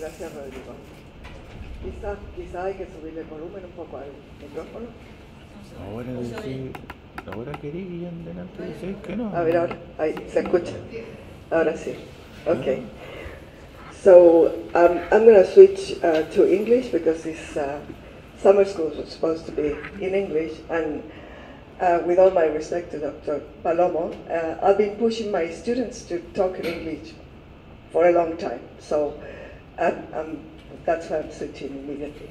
Gracias, Rodrigo. Quizá hay que subirle el volumen un poco al micrófono. Ahora quería y delante decís que no. A ver, ahora, ahí, ¿se escucha? Ahora sí. Okay. So I'm going to switch to English because this summer school was supposed to be in English, and with all my respect to Dr. Palomo, I've been pushing my students to talk in English for a long time. So that's why I'm switching immediately.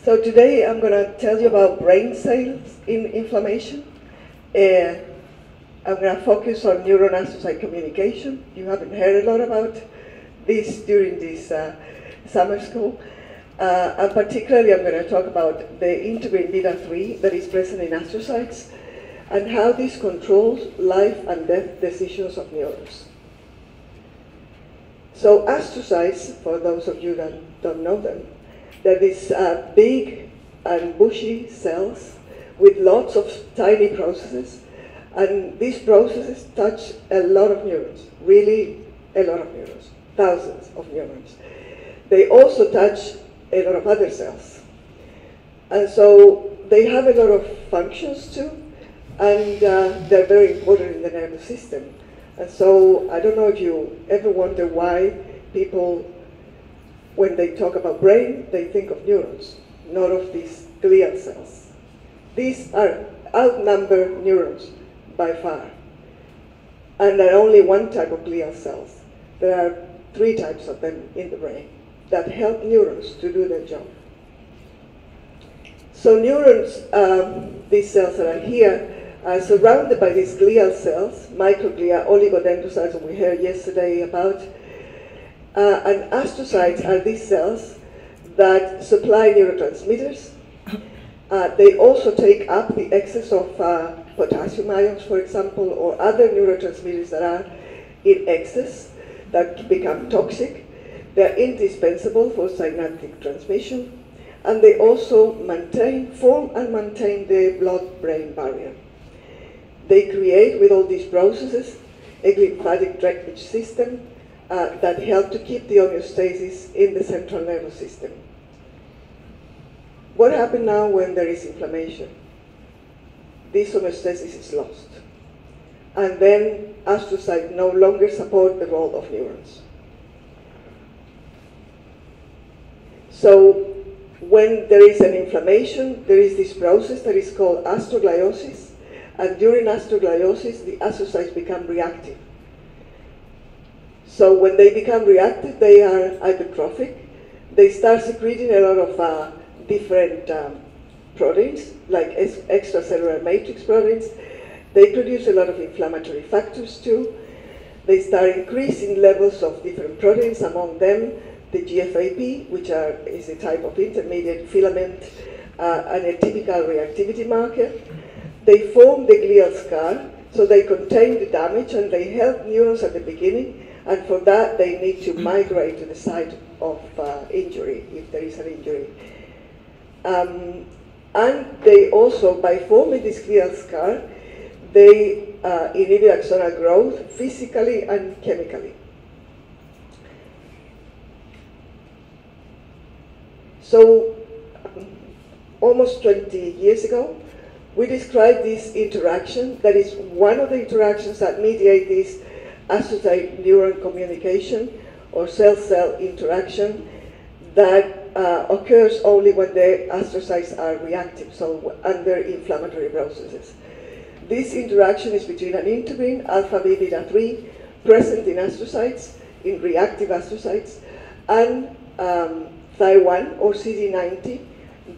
So today I'm going to tell you about brain cells in inflammation. I'm going to focus on neuron-astrocyte communication. You haven't heard a lot about this during this summer school. And particularly I'm going to talk about the integrin beta-3 that is present in astrocytes and how this controls life and death decisions of neurons. So astrocytes, for those of you that don't know them, they're these big and bushy cells with lots of tiny processes, and these processes touch a lot of neurons, really a lot of neurons, thousands of neurons. They also touch a lot of other cells. And so they have a lot of functions too, and they're very important in the nervous system. And so I don't know if you ever wonder why people, when they talk about brain, they think of neurons, not of these glial cells. These are outnumbered neurons by far. And there are only one type of glial cells. There are 3 types of them in the brain that help neurons to do their job. So neurons, these cells that are here, are surrounded by these glial cells, microglia, oligodendrocytes that we heard yesterday about. And astrocytes are these cells that supply neurotransmitters. They also take up the excess of potassium ions, for example, or other neurotransmitters that are in excess that become toxic. They're indispensable for synaptic transmission, and they also form and maintain the blood-brain barrier. They create, with all these processes, a lymphatic drainage system that help to keep the homeostasis in the central nervous system. What happens now when there is inflammation? This homeostasis is lost. And then astrocytes no longer support the role of neurons. So when there is an inflammation, there is this process that is called astrogliosis. And during astrogliosis, the astrocytes become reactive. So when they become reactive, they are hypertrophic. They start secreting a lot of different proteins, like extracellular matrix proteins. They produce a lot of inflammatory factors too. They start increasing levels of different proteins, among them the GFAP, which is a type of intermediate filament and a typical reactivity marker. They form the glial scar, so they contain the damage and they help neurons at the beginning, and for that they need to migrate to the site of injury, if there is an injury. And they also, by forming this glial scar, they inhibit axonal growth physically and chemically. So, almost 20 years ago, we described this interaction, that is one of the interactions that mediate this astrocyte-neuron communication or cell-cell interaction that occurs only when the astrocytes are reactive, so under inflammatory processes. This interaction is between an integrin, alpha V beta 3, present in astrocytes, in reactive astrocytes, and Thy1 or CD90,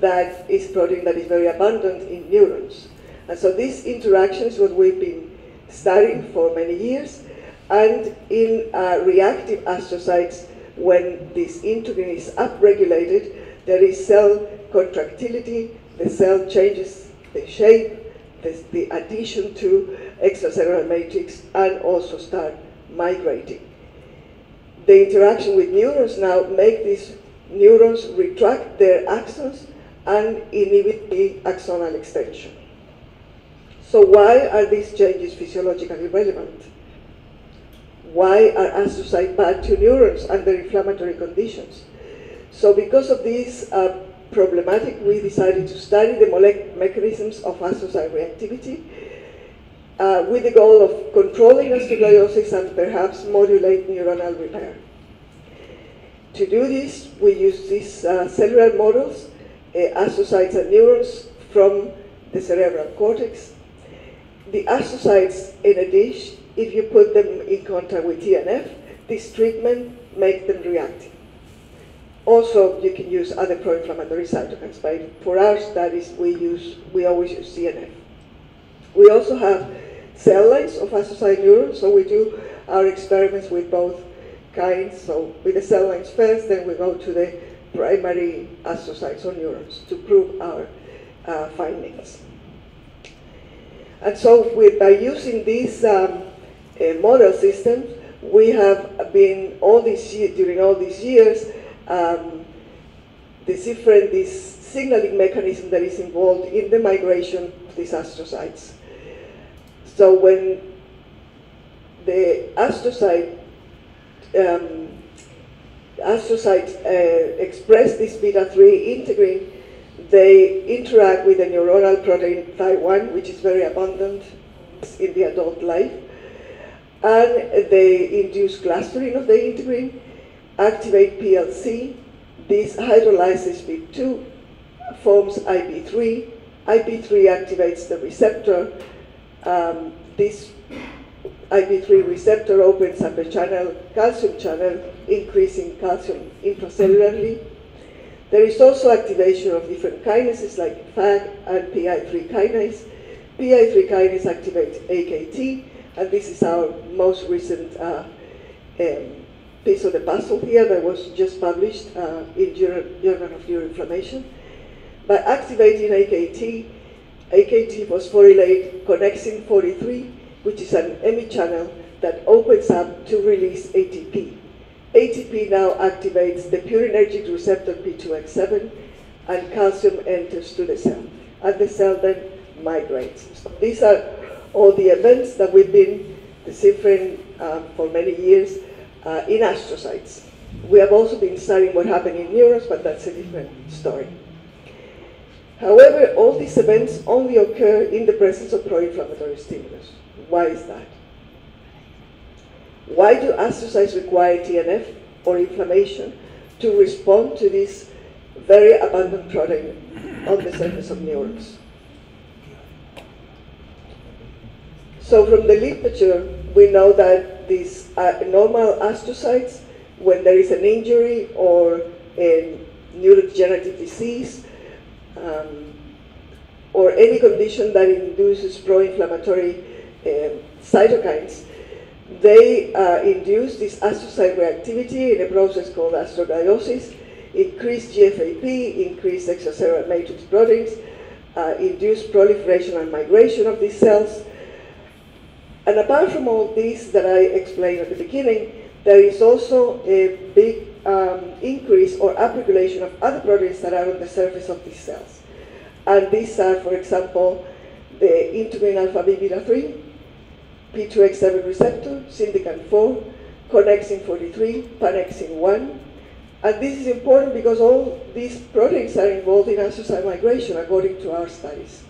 that is protein that is very abundant in neurons. And so this interaction is what we've been studying for many years. And in reactive astrocytes, when this integrin is upregulated, there is cell contractility, the cell changes the shape, the addition to extracellular matrix, and also start migrating. The interaction with neurons now make these neurons retract their axons and inhibit the axonal extension. So why are these changes physiologically relevant? why are astrocytes bad to neurons under inflammatory conditions? So because of this problematic, we decided to study the mechanisms of astrocyte reactivity with the goal of controlling astrogliosis and perhaps modulate neuronal repair. To do this, we use these cellular models, astrocytes and neurons from the cerebral cortex. The astrocytes in a dish, if you put them in contact with TNF, this treatment makes them reactive. Also, you can use other pro-inflammatory cytokines, but for our studies, we always use TNF. We also have cell lines of astrocyte neurons, so we do our experiments with both kinds. So with the cell lines first, then we go to the primary astrocytes or neurons to prove our findings. And so by using these model systems, we have been during all these years deciphering this signaling mechanism that is involved in the migration of these astrocytes. So when the astrocytes express this beta-3 integrin, they interact with the neuronal protein Thy1, which is very abundant in the adult life, and they induce clustering of the integrin, activate PLC. This hydrolyzes BIP2, forms IP3. IP3 activates the receptor. This IP3 receptor opens up a calcium channel, increasing calcium intracellularly. There is also activation of different kinases like FAG and PI3 kinase. PI3 kinase activates AKT, and this is our most recent piece of the puzzle here that was just published in Journal of Neuroinflammation. By activating AKT, AKT phosphorylate connexin 43, which is an EMI channel that opens up to release ATP. ATP now activates the purinergic receptor P2X7, and calcium enters to the cell, and the cell then migrates. So these are all the events that we've been deciphering for many years in astrocytes. We have also been studying what happened in neurons, but that's a different story. However, all these events only occur in the presence of pro-inflammatory stimulus. Why is that? Why do astrocytes require TNF or inflammation to respond to this very abundant protein on the surface of neurons? So from the literature, we know that these normal astrocytes, when there is an injury or a neurodegenerative disease, or any condition that induces pro-inflammatory cytokines, they induce this astrocyte reactivity in a process called astrogliosis, increase GFAP, increase extracellular matrix proteins, induce proliferation and migration of these cells. And apart from all these that I explained at the beginning, there is also a big increase or upregulation of other proteins that are on the surface of these cells. And these are, for example, the integrin alpha B beta 3, P2X7 receptor, syndican-4, connexin 43, panexin 1. And this is important because all these proteins are involved in astrocyte migration according to our studies.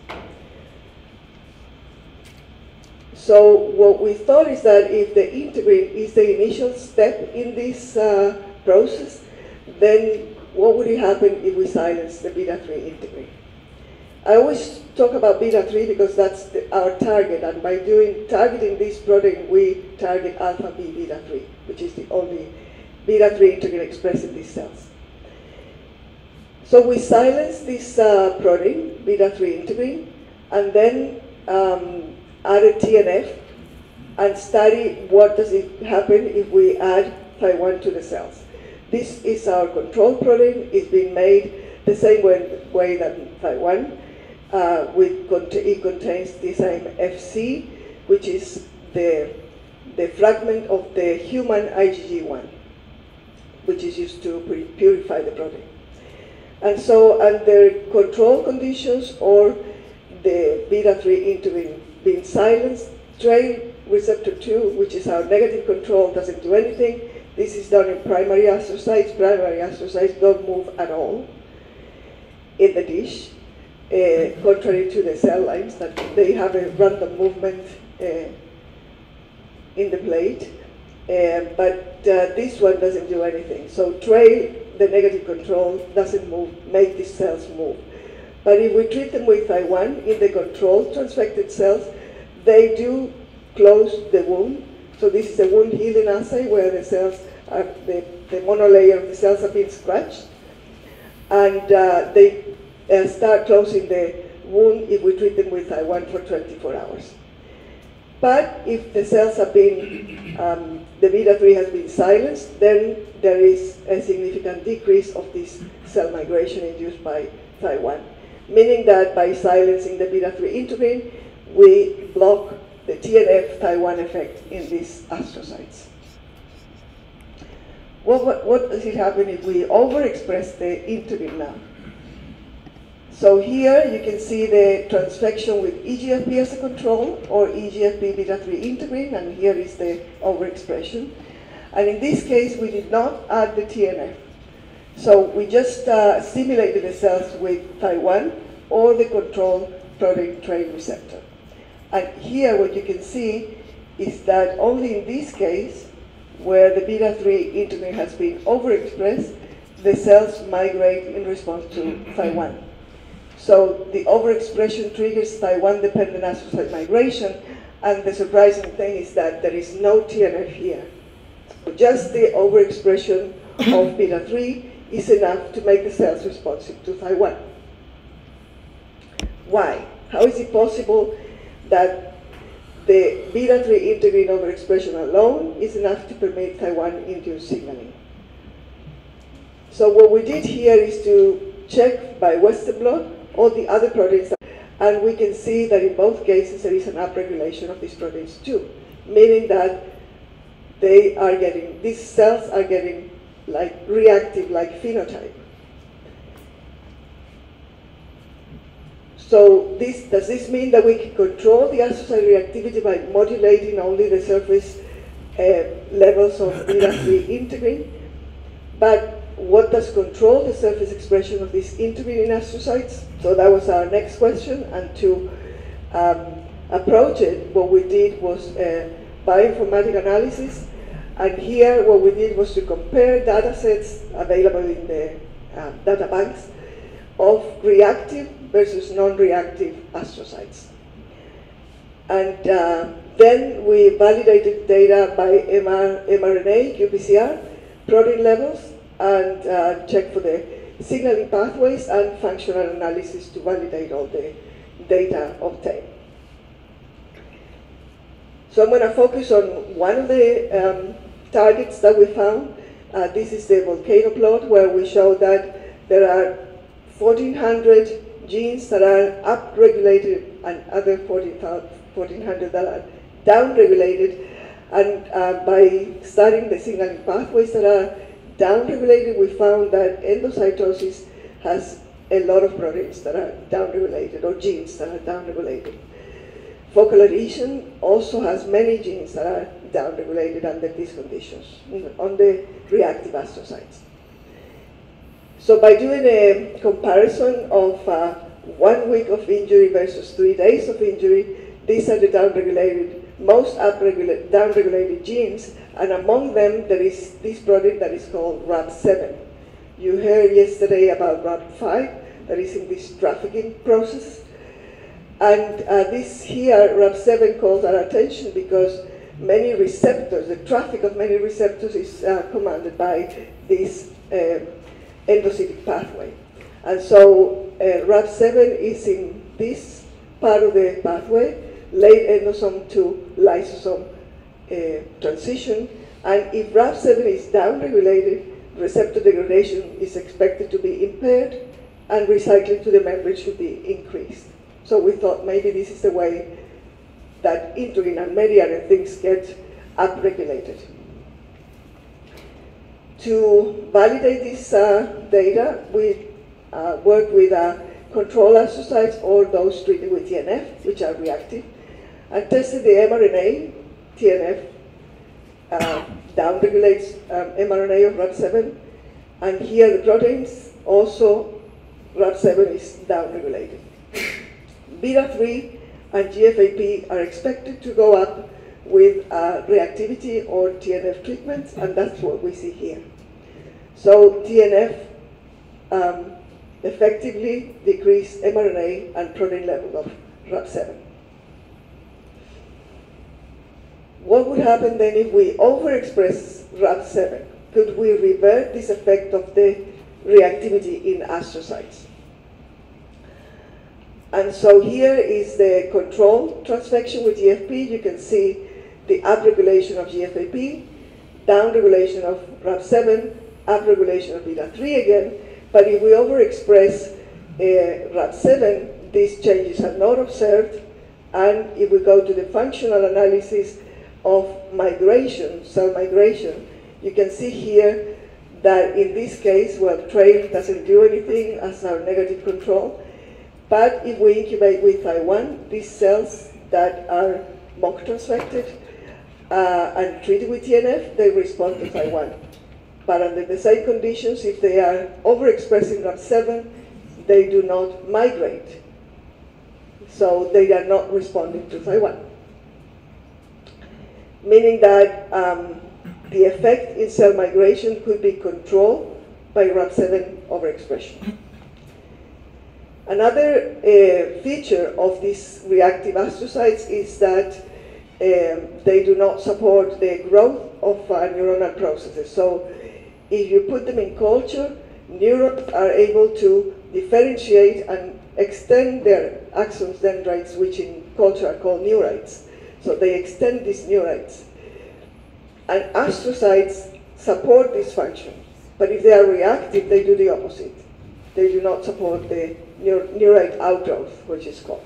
So what we thought is that if the integrin is the initial step in this process, then what would happen if we silence the beta-3 integrin? I always talk about beta-3 because that's our target, and by targeting this protein, we target alpha B beta-3, which is the only beta-3 integrin expressed in these cells. So we silence this protein, beta-3 integrin, and then add a TNF and study what does it happen if we add Thy1 to the cells. This is our control protein. It's been made the same way that Thy1. It contains this FC, which is the fragment of the human IgG1, which is used to purify the protein. And so under control conditions or the beta-3 integrin being silenced, receptor 2, which is our negative control, doesn't do anything. This is done in primary astrocytes. Primary astrocytes don't move at all in the dish, contrary to the cell lines, that they have a random movement in the plate. But this one doesn't do anything. So trail, the negative control, doesn't make these cells move. But if we treat them with Thy1 in the controlled transfected cells, they do close the wound. So this is a wound healing assay where the cells are, the monolayer of the cells are being scratched. And they start closing the wound if we treat them with Thy1 for 24 hours. But if the cells have been, the beta-3 has been silenced, then there is a significant decrease of this cell migration induced by Thy1, meaning that by silencing the beta-3 integrin, we block the TNF Thy1 effect in these astrocytes. What does it happen if we overexpress the integrin now? So here you can see the transfection with EGFP as a control, or EGFP beta-3 integrin, and here is the overexpression. And in this case, we did not add the TNF. So we just stimulated the cells with Thy1 or the control protein train receptor. And here what you can see is that only in this case, where the beta-3 integrin has been overexpressed, the cells migrate in response to Thy1. So the overexpression triggers Thy1 dependent astrocyte migration, and the surprising thing is that there is no TNF here. Just the overexpression of beta-3 is enough to make the cells responsive to Thy1. Why? How is it possible that the beta-3 integrin overexpression alone is enough to permit Thy1-induced signaling? So what we did here is to check by Western blot all the other proteins, and we can see that in both cases there is an upregulation of these proteins too, meaning that these cells are getting like reactive, like phenotype. So does this mean that we can control the astrocyte reactivity by modulating only the surface levels of beta-3 integrin? But what does control the surface expression of this integrin in astrocytes? So that was our next question, and to approach it, what we did was bioinformatic analysis, and here what we did was to compare data sets available in the data banks of reactive versus non-reactive astrocytes. And then we validated data by mRNA, qPCR, protein levels, and check for the signaling pathways and functional analysis to validate all the data obtained. So I'm going to focus on one of the targets that we found. This is the volcano plot where we show that there are 1,400 genes that are upregulated and other 1,400 that are downregulated. And by studying the signaling pathways that are downregulated, we found that endocytosis has a lot of proteins that are downregulated, or genes that are downregulated. Focal adhesion also has many genes that are downregulated under these conditions on the reactive astrocytes. So by doing a comparison of 1 week of injury versus 3 days of injury, these are the most downregulated genes, and among them there is this protein that is called RAB7. You heard yesterday about RAB5 that is in this trafficking process. And this here, RAB7, calls our attention because many receptors, the traffic of many receptors is commanded by this endocytic pathway. And so RAB7 is in this part of the pathway, late endosome to lysosome transition. And if RAB7 is downregulated, receptor degradation is expected to be impaired and recycling to the membrane should be increased. So we thought maybe this is the way that integrin and many other things get upregulated. To validate this data, we worked with control astrocytes or those treated with TNF, which are reactive, and tested the mRNA TNF downregulates mRNA of RAB7, and here the proteins also RAB7 is downregulated. Beta3 and GFAP are expected to go up with reactivity or TNF treatments, and that's what we see here. So TNF effectively decrease mRNA and protein level of RAB7. What would happen then if we overexpress RAB7? Could we revert this effect of the reactivity in astrocytes? And so here is the control transfection with GFP. You can see the upregulation of GFAP, downregulation of RAB7, upregulation of beta3 again. But if we overexpress RAB7, these changes are not observed. And if we go to the functional analysis of migration, cell migration, you can see here that in this case, well, trail doesn't do anything as our negative control. But if we incubate with Thy1, these cells that are mock transfected and treated with TNF, they respond to Thy1. But under the same conditions, if they are overexpressing RAB7, they do not migrate. So they are not responding to Thy1. Meaning that the effect in cell migration could be controlled by RAB7 overexpression. Another feature of these reactive astrocytes is that they do not support the growth of neuronal processes. So if you put them in culture, neurons are able to differentiate and extend their axons, dendrites, which in culture are called neurites. So they extend these neurites. And astrocytes support this function. But if they are reactive, they do the opposite. They do not support the neurite outgrowth, which is called.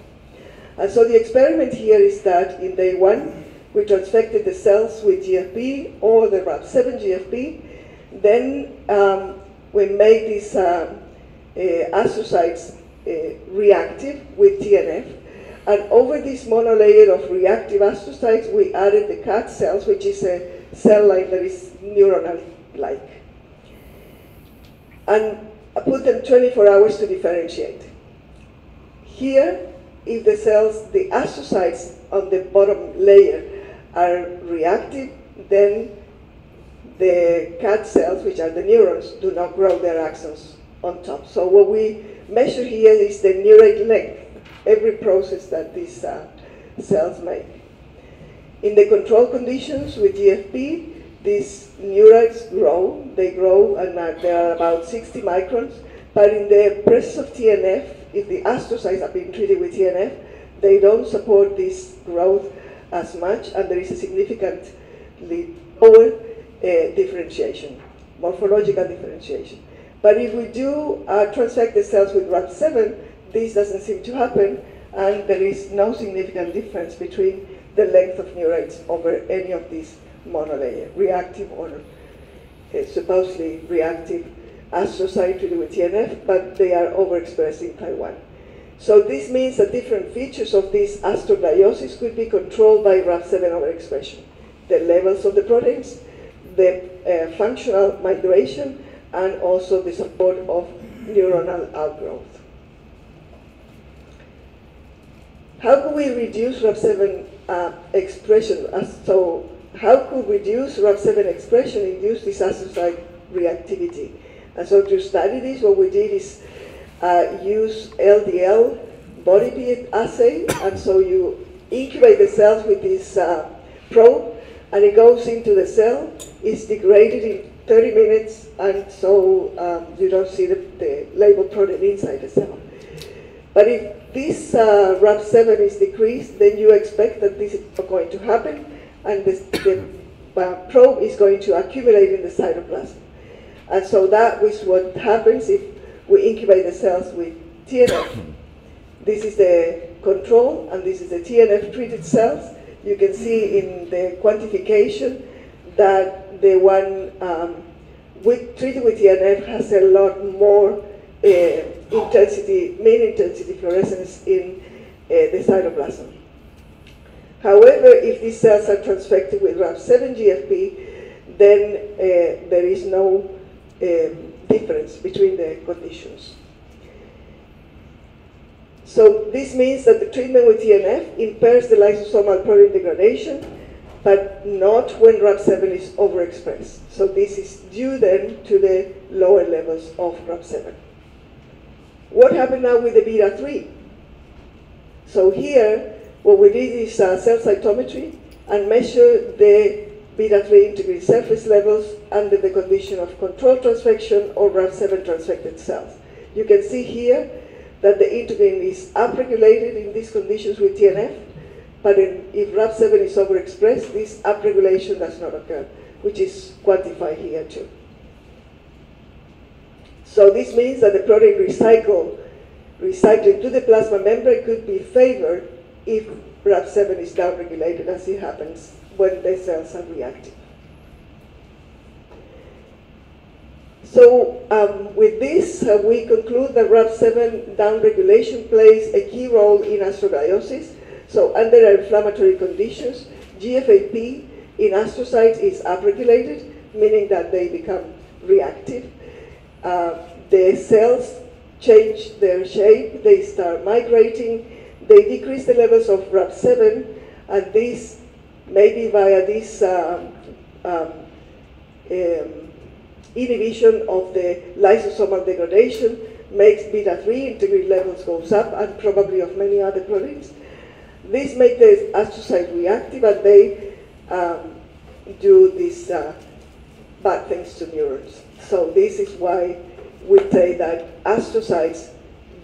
And so the experiment here is that in day 1, we transfected the cells with GFP or the RAB7 GFP. Then we made these astrocytes reactive with TNF. And over this monolayer of reactive astrocytes, we added the CAT cells, which is a cell line that is neuronal-like. And I put them 24 hours to differentiate. Here, if the cells, the astrocytes on the bottom layer are reactive, then the CAT cells, which are the neurons, do not grow their axons on top. So what we measure here is the neurite length, every process that these cells make. In the control conditions with GFP, these neurites grow. They grow, and they are about 60 microns. But in the presence of TNF, if the astrocytes have been treated with TNF, they don't support this growth as much, and there is a significantly lower differentiation, morphological differentiation. But if we do transfect the cells with RAB7, this doesn't seem to happen, and there is no significant difference between the length of neurites over any of these monolayer, reactive or supposedly reactive astrocyte treated with TNF, but they are overexpressed in Thy1. So this means that different features of this astrogliosis could be controlled by RAB7 overexpression. The levels of the proteins, the functional migration, and also the support of neuronal outgrowth. How could we reduce RAB7 expression? So how could reduce RAB7 expression induce this astrocyte reactivity? And so to study this, what we did is use LDL body pH assay, and so you incubate the cells with this probe, and it goes into the cell, it's degraded in 30 minutes, and so you don't see the labeled protein inside the cell. But if this RAB7 is decreased, then you expect that this is not going to happen, and the probe is going to accumulate in the cytoplasm. And so that is what happens if we incubate the cells with TNF. This is the control, and this is the TNF-treated cells. You can see in the quantification that the one treated with TNF has a lot more intensity, mean intensity fluorescence in the cytoplasm. However, if these cells are transfected with Rab7 GFP, then there is no difference between the conditions. So this means that the treatment with TNF impairs the lysosomal protein degradation, but not when Rab7 is overexpressed. So this is due then to the lower levels of Rab7. What happened now with the beta-3? So here, what we did is cell cytometry and measure the beta-3 integrin surface levels under the condition of controlled transfection or Rab7 transfected cells. You can see here that the integrin is upregulated in these conditions with TNF, but if Rab7 is overexpressed, this upregulation does not occur, which is quantified here too. So this means that the protein recycling to the plasma membrane could be favored if Rab7 is downregulated, as it happens when the cells are reactive. So with this, we conclude that Rab7 downregulation plays a key role in astrogliosis. So under inflammatory conditions, GFAP in astrocytes is upregulated, meaning that they become reactive. The cells change their shape, they start migrating, they decrease the levels of Rab7, and this, maybe via this inhibition of the lysosomal degradation, makes beta-3 integrin levels goes up, and probably of many other proteins. This makes the astrocyte reactive, and they do these bad things to neurons. So this is why we say that astrocytes,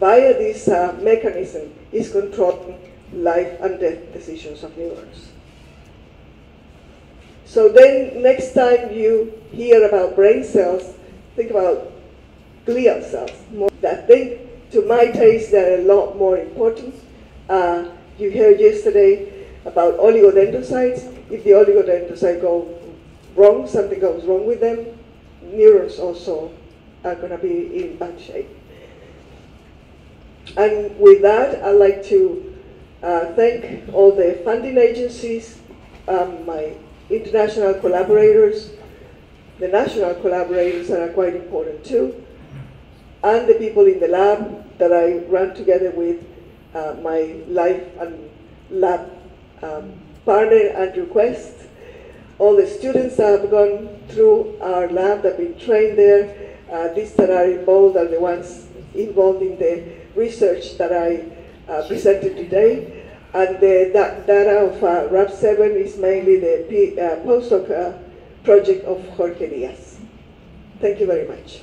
via this mechanism, is controlling life and death decisions of neurons. So then, next time you hear about brain cells, think about glial cells. I think, to my taste, they're a lot more important. You heard yesterday about oligodendrocytes. If the oligodendrocytes go wrong, something goes wrong with them, neurons also are going to be in bad shape. And with that, I'd like to thank all the funding agencies, my international collaborators, the national collaborators that are quite important too, and the people in the lab that I run together with my life and lab partner, Andrew Quest, all the students that have gone through our lab that have been trained there. These that are involved are the ones involved in the research that I presented today. And the data of Rab7 is mainly the postdoc project of Jorge Diaz. Thank you very much.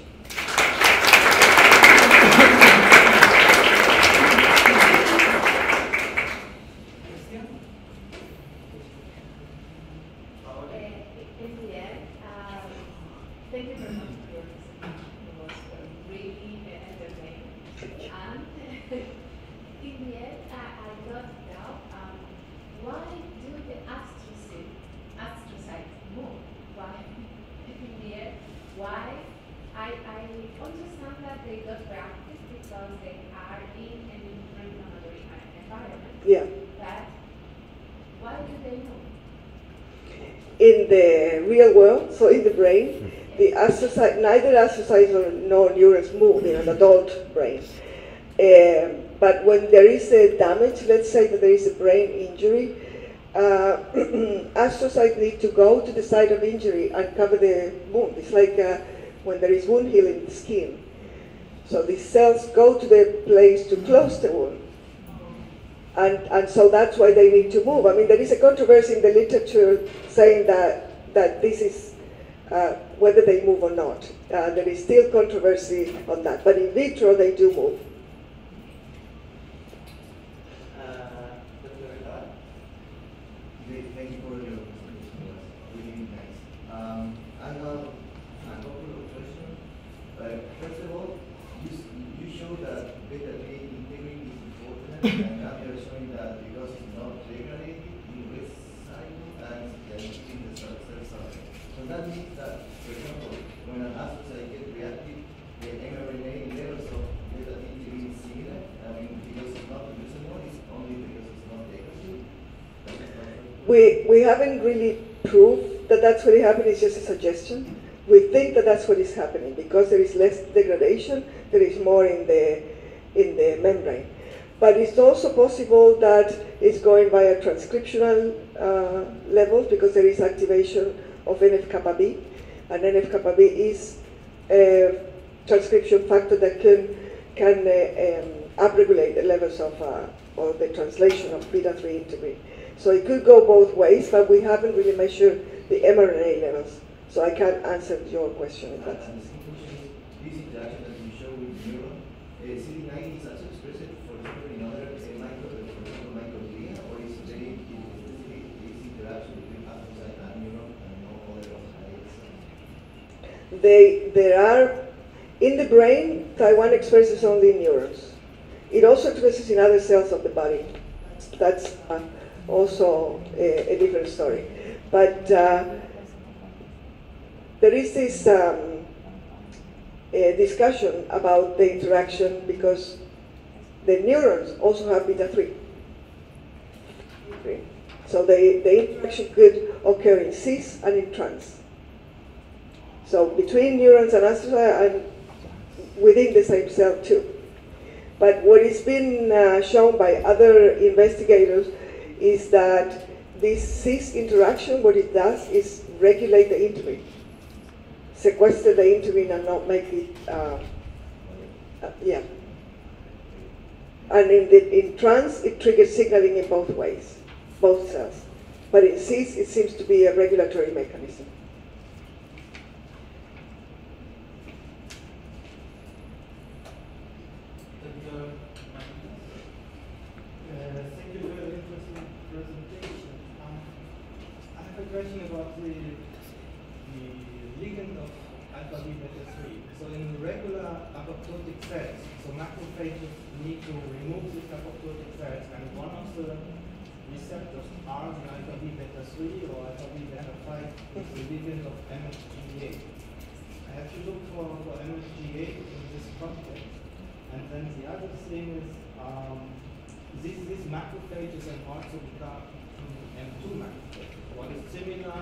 Thank you very much for your presentation. It was really entertaining. And in the end, I got doubt, why do the astrocytes move? Why? In the end, why? I understand that they got reactive because they are in an inflammatory environment. Yeah. But why do they move? In the real world, so in the brain, the astrocyte, neither astrocytes nor neurons move in an adult brain. But when there is a damage, let's say that there is a brain injury, astrocytes need to go to the site of injury and cover the wound. It's like when there is wound healing in the skin. So these cells go to the place to close the wound. And so that's why they need to move. I mean, there is a controversy in the literature saying that this is whether they move or not. There is still controversy on that. But in vitro, they do move. Thank you for your presentation. It was really nice. I have a couple of questions. First of all, you showed that beta-3 integrin is important, and now you're showing that because it's not degraded, it recycles and it's in the cell surface. So that means that, for example, when an astrocyte gets reactive, the mRNA levels of beta-3 integrin is similar. I mean, because it's not produced anymore, it's only because it's not degraded. We haven't really proved that that's what is happening, it's just a suggestion. We think that that's what is happening because there is less degradation, there is more in the membrane. But it's also possible that it's going via transcriptional levels because there is activation of NF-kappa B, and NF-kappa B is a transcription factor that can upregulate the levels of or the translation of beta-3 integrin. So it could go both ways, but we haven't really measured the mRNA levels. So I can't answer your question in that sense. This interaction that you show with neuron, CD90 is also expressed, for example, in other microglia, or is it very specific, this interaction between astrocyte and neuron and no other oxides? There are, in the brain, Taiwan expresses only neurons. It also expresses in other cells of the body. That's also a different story. But there is this discussion about the interaction because the neurons also have beta-3. So the interaction could occur in cis and in trans. So between neurons and astrocytes and within the same cell too. But what has been shown by other investigators is that this cis interaction, what it does is regulate the integrin, sequester the integrin and not make it, yeah. And in trans, it triggers signaling in both ways, both cells. But in cis, it seems to be a regulatory mechanism. Thank you for the interesting presentation. I have a question about the ligand of alpha B beta 3. So in regular apoptotic cells, so macrophages need to remove these apoptotic cells, and one of the receptors are the alpha B beta 3 or alpha B beta 5 is the ligand of MHGA. I have to look for MHGA in this context. And then the other thing is these macrophages can also become M2 macrophages. What is similar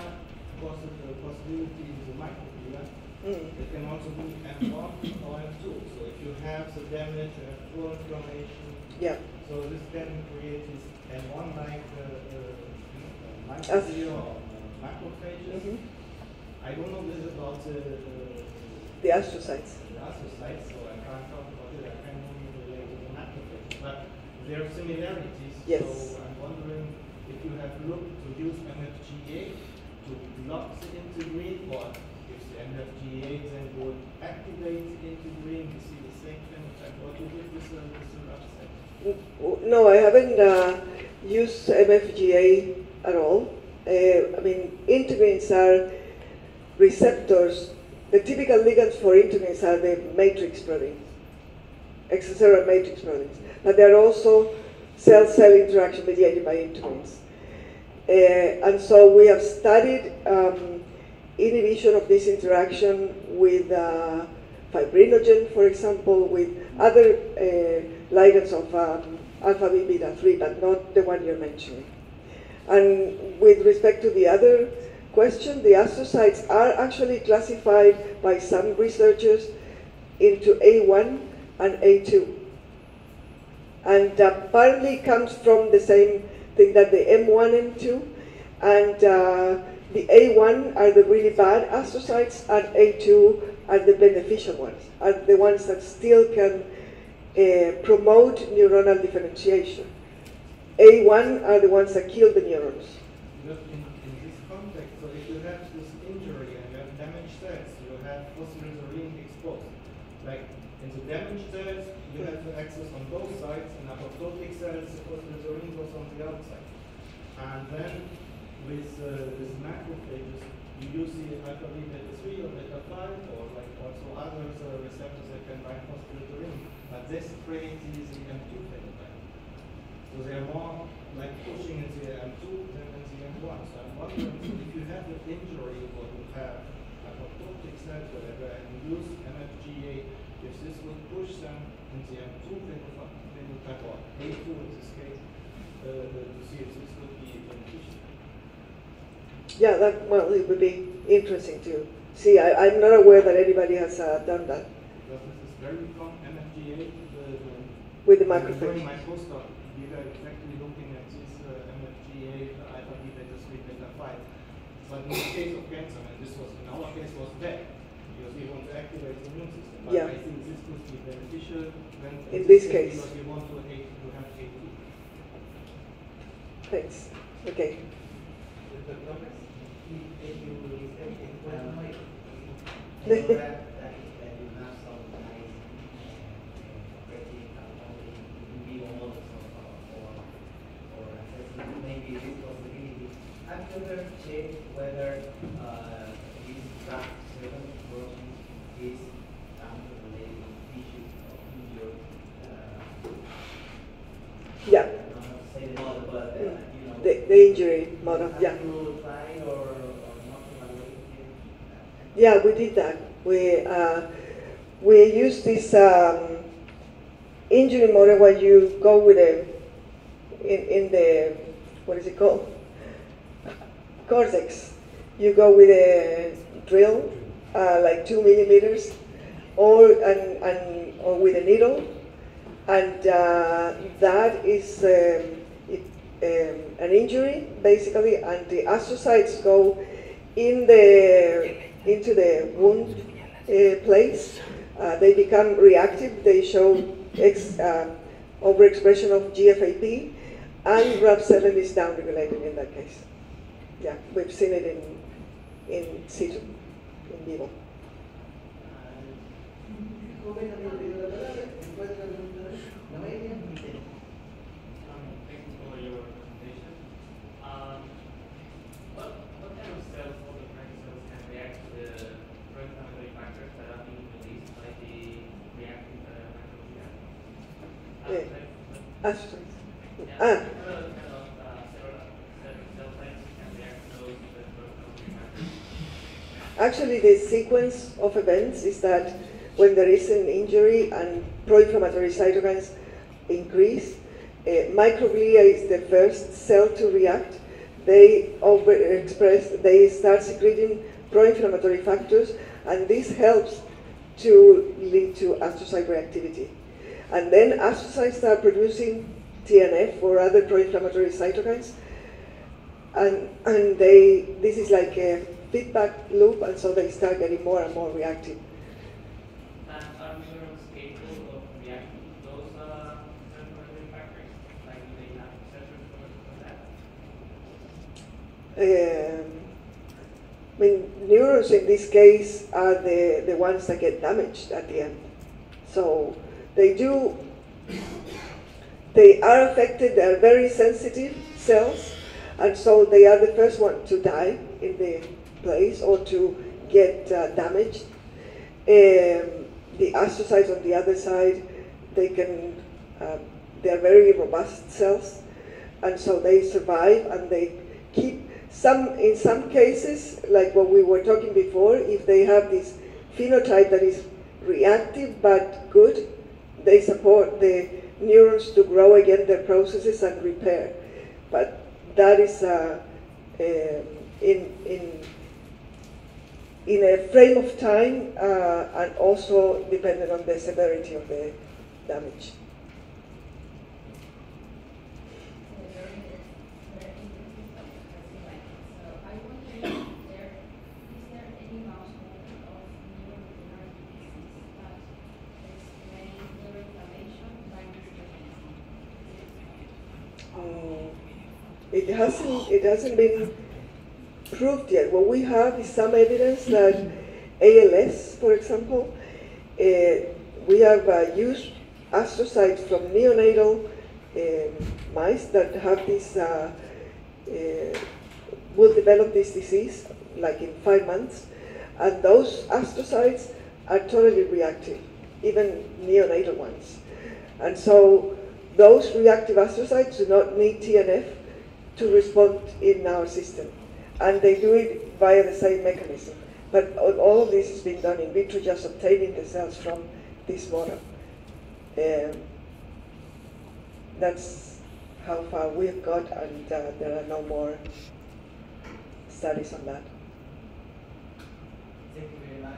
possibility in the microglia, it can also be M1 or M2. So if you have the damage, you have poor inflammation. Yeah. So this can create this M1 like microglia or macrophages. I don't know this about the astrocytes. The astrocytes, so I can't talk about it. I can only relate to the macrophages. But there are similarities. Yes. So I'm wondering if you have looked to use MFGA to block the integrin, or if the MFGA then would activate the integrin, you see the same phenotype. What you did with the astrocyte? No, I haven't used MFGA at all. I mean, integrins are receptors. The typical ligands for integrins are the matrix proteins, extracellular matrix proteins. But there are also cell-cell interaction mediated by integrins. And so we have studied inhibition of this interaction with fibrinogen, for example, with other ligands of alpha B beta 3, but not the one you're mentioning. And with respect to the other question, the astrocytes are actually classified by some researchers into A1 and A2. And partly comes from the same thing that the M1 and 2, and the A1 are the really bad astrocytes, and A2 are the beneficial ones, are the ones that still can promote neuronal differentiation. A1 are the ones that kill the neurons. Because in this context, so if you have this injury and you have damaged cells, you have phosphorylserine exposed. Like in the damaged cells, you have access on both sides. In apoptotic cells, the phosphorylserine goes on the outside. And then with macrophages, you use the alpha B beta 3 or beta 5, or like also other receptors that can bind phosphorylserine. But this creates the M2 phenotype. So they are more like pushing into the M2 than in the M1. So I'm wondering if you have an injury or you have apoptotic cells, whatever, and use MFGA, if this would push them into the M2 phenotype or A2 in this case, to see if this would be beneficial. Yeah, that, well, it would be interesting to see. I'm not aware that anybody has done that Because this is very from MFGA. with the During macrophage. my postdoc, we were exactly looking at this MFGA, alpha, beta, 3, beta, 5. But in the case of cancer, and this was in our case was bad, because we want to activate the immune system. But Yeah. I think this could be beneficial when In this case. because we want to have AT. Thanks. Okay. Maybe this possibility. Have you ever checked whether this track 7 protein is related to tissue of injured? Yeah. Say the model, but you know. The injury model. Yeah. Have you tried or not evaluated it? Yeah, we did that. We used this injury model where you go with in the, what is it called? Cortex. You go with a drill, like 2 millimeters, or with a needle, and that is an injury basically, and the astrocytes go into the wound place. They become reactive. They show overexpression of GFAP, and RAB7 is downregulated in that case. Yeah, we've seen it in situ, in vivo. Thank you for your presentation. What kind of cells, all the brain cells, can react to the pro-inflammatory factors that are being released by the reactive microglia? Astrocytes. What Ah. kind of cell types can react to those pro-inflammatory factors? Actually, the sequence of events is that when there is an injury and pro-inflammatory cytokines increase, microglia is the first cell to react. They overexpress, they start secreting pro-inflammatory factors, and this helps to lead to astrocyte reactivity. And then astrocytes start producing TNF or other pro-inflammatory cytokines, and this is like a feedback loop, and so they start getting more and more reactive. And are neurons capable of reacting to those pro-inflammatory factors? Like, do they have receptors for that? I mean, neurons in this case are the ones that get damaged at the end. So they are affected, they are very sensitive cells, and so they are the first one to die in the place or to get damaged. The astrocytes on the other side, they are very robust cells, and so they survive and they keep in some cases, like what we were talking before, if they have this phenotype that is reactive but good, they support the neurons to grow again their processes and repair. But that is in a frame of time and also dependent on the severity of the damage. It hasn't been proved yet. What we have is some evidence that ALS, for example, we have used astrocytes from neonatal mice that have this, will develop this disease like in 5 months, and those astrocytes are totally reactive, even neonatal ones. And so those reactive astrocytes do not need TNF to respond in our system. And they do it via the same mechanism. But all of this has been done in vitro, just obtaining the cells from this model. That's how far we've got, and there are no more studies on that. Thank you very much.